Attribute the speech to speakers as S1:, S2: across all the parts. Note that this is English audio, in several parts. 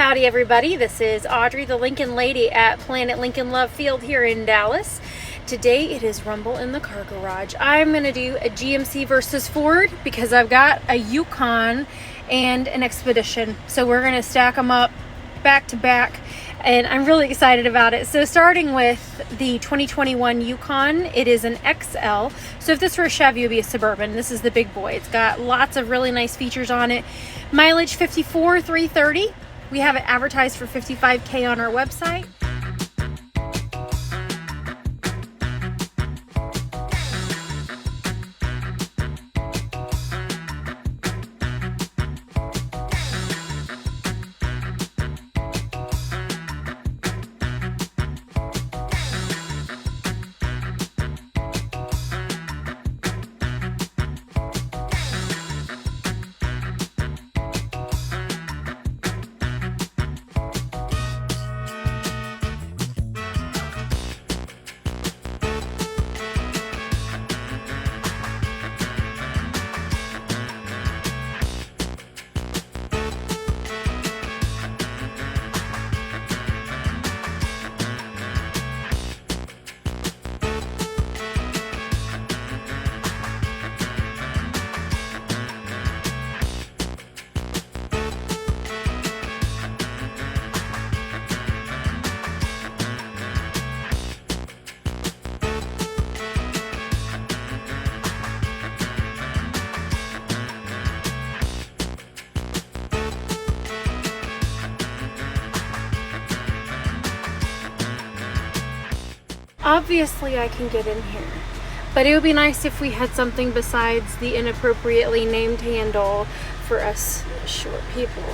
S1: Howdy everybody, this is Audrey the Lincoln Lady at Planet Lincoln Love Field here in Dallas. Today it is Rumble in the Car Garage. I'm going to do a GMC versus Ford because I've got a Yukon and an Expedition. So we're going to stack them up back to back and I'm really excited about it. So starting with the 2021 Yukon, it is an XL. So if this were a Chevy, it would be a Suburban. This is the big boy. It's got lots of really nice features on it. Mileage 54,330. We have it advertised for $55K on our website. Obviously I can get in here, but it would be nice if we had something besides the inappropriately named handle for us short people.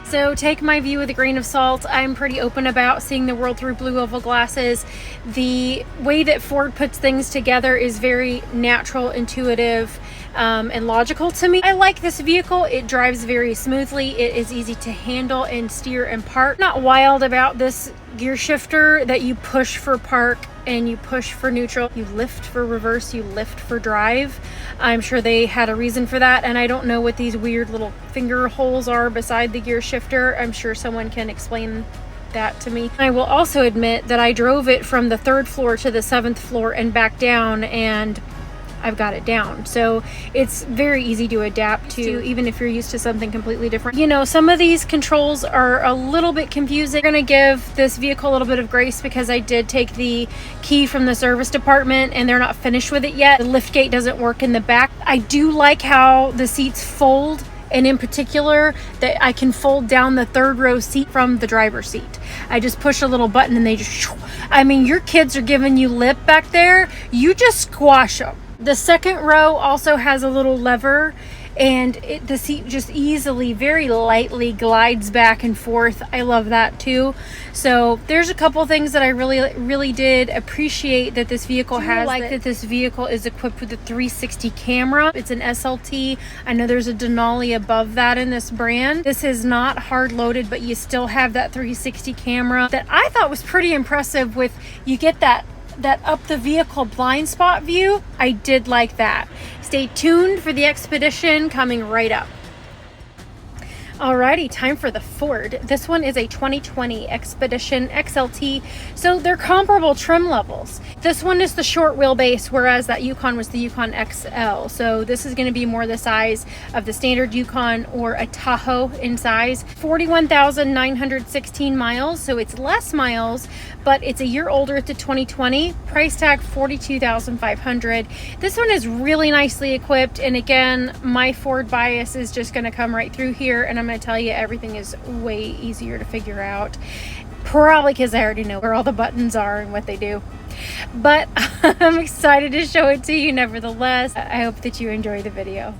S1: So take my view with a grain of salt. I'm pretty open about seeing the world through blue oval glasses. The way that Ford puts things together is very natural, intuitive, and logical to me. I like this vehicle. It drives very smoothly. It is easy to handle and steer and park. Not wild about this gear shifter that you push for park and you push for neutral. You lift for reverse, you lift for drive. I'm sure they had a reason for that, and I don't know what these weird little finger holes are beside the gear shifter. I'm sure someone can explain that to me. I will also admit that I drove it from the 3rd floor to the 7th floor and back down, and I've got it down. So it's very easy to adapt to, even if you're used to something completely different. You know, some of these controls are a little bit confusing. I'm gonna give this vehicle a little bit of grace because I did take the key from the service department and they're not finished with it yet. The lift gate doesn't work in the back. I do like how the seats fold and in particular that I can fold down the third row seat from the driver's seat. I just push a little button and they just, I mean, your kids are giving you lip back there, you just squash them. The second row also has a little lever, and the seat just easily, very lightly glides back and forth. I love that too. So there's a couple things that I really did appreciate that this vehicle has. I like that this vehicle is equipped with a 360 camera. It's an SLT. I know there's a Denali above that in this brand. This is not hard loaded, but you still have that 360 camera that I thought was pretty impressive. With you get that up the vehicle blind spot view. I did like that. Stay tuned for the Expedition coming right up. Alrighty, time for the Ford. This one is a 2020 Expedition XLT, so they're comparable trim levels. This one is the short wheelbase, whereas that Yukon was the Yukon XL. So this is going to be more the size of the standard Yukon or a Tahoe in size. 41,916 miles, so it's less miles, but it's a year older. It's a 2020. Price tag $42,500. This one is really nicely equipped, and again, my Ford bias is just going to come right through here, and I'm going to tell you everything is way easier to figure out, probably because I already know where all the buttons are and what they do, but I'm excited to show it to you nevertheless. I hope that you enjoy the video.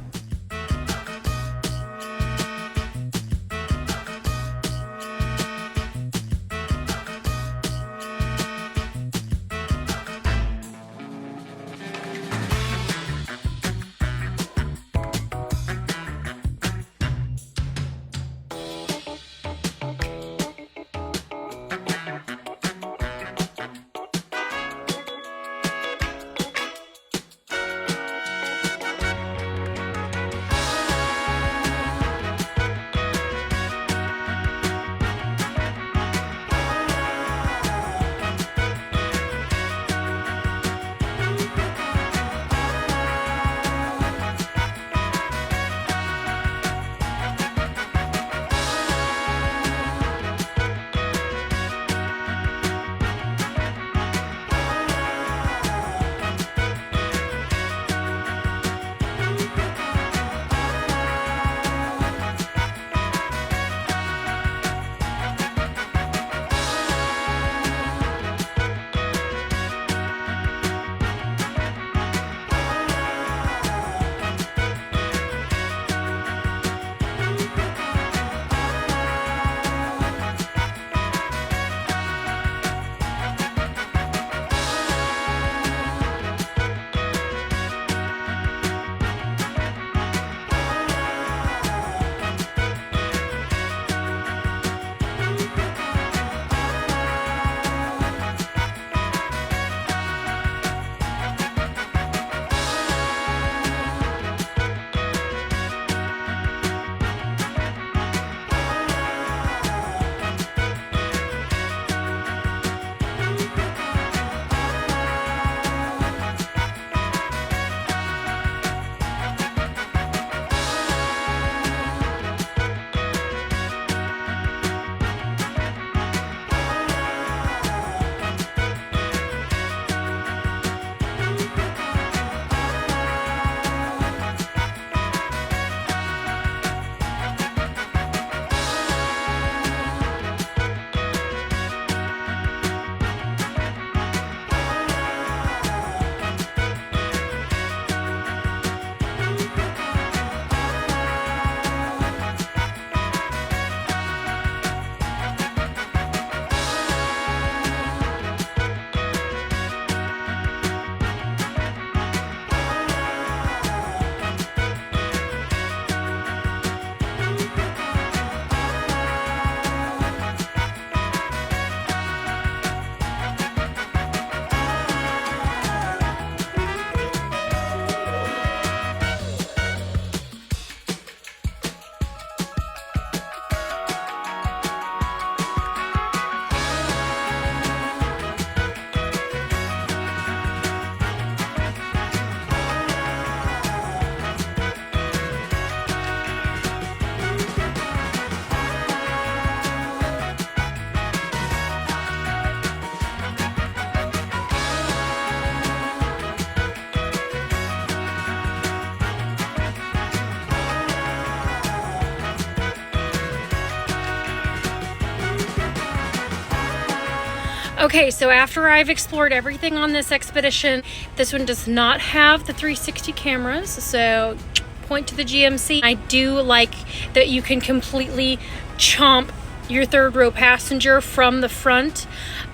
S1: Okay, so after I've explored everything on this Expedition, this one does not have the 360 cameras, so point to the GMC. I do like that you can completely chomp your third row passenger from the front.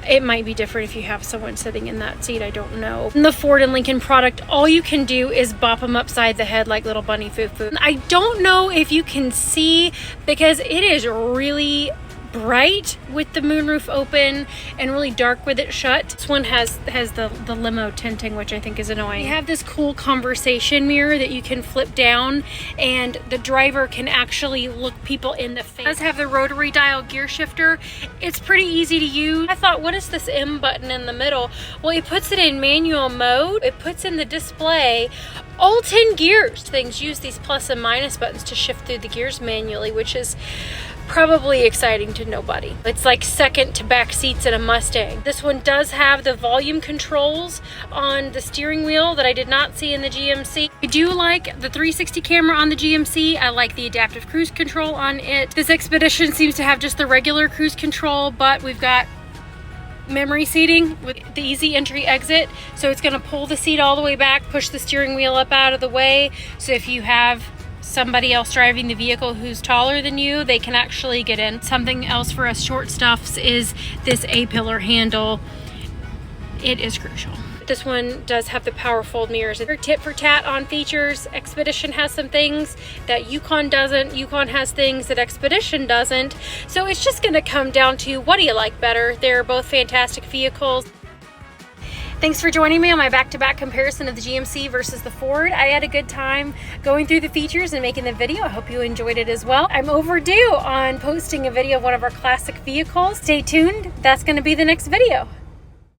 S1: It might be different if you have someone sitting in that seat, I don't know. In the Ford and Lincoln product, all you can do is bop them upside the head like little bunny foo-foo. I don't know if you can see because it is really bright with the moonroof open and really dark with it shut. This one has the limo tinting, which I think is annoying. You have this cool conversation mirror that you can flip down and the driver can actually look people in the face. It does have the rotary dial gear shifter. It's pretty easy to use. I thought, what is this M button in the middle? Well, it puts it in manual mode. It puts in the display all 10 gears. Things use these plus and minus buttons to shift through the gears manually, which is probably exciting to nobody. It's like second to back seats in a Mustang. This one does have the volume controls on the steering wheel that I did not see in the GMC. I do like the 360 camera on the GMC. I like the adaptive cruise control on it. This Expedition seems to have just the regular cruise control, but we've got memory seating with the easy entry exit, so it's going to pull the seat all the way back, push the steering wheel up out of the way, so if you have somebody else driving the vehicle who's taller than you, they can actually get in. Something else for us short stuffs is this A-pillar handle. It is crucial. This one does have the power fold mirrors. They're tit for tat on features. Expedition has some things that Yukon doesn't. Yukon has things that Expedition doesn't. So it's just going to come down to what do you like better. They're both fantastic vehicles. Thanks for joining me on my back-to-back comparison of the GMC versus the Ford. I had a good time going through the features and making the video. I hope you enjoyed it as well. I'm overdue on posting a video of one of our classic vehicles. Stay tuned. That's going to be the next video.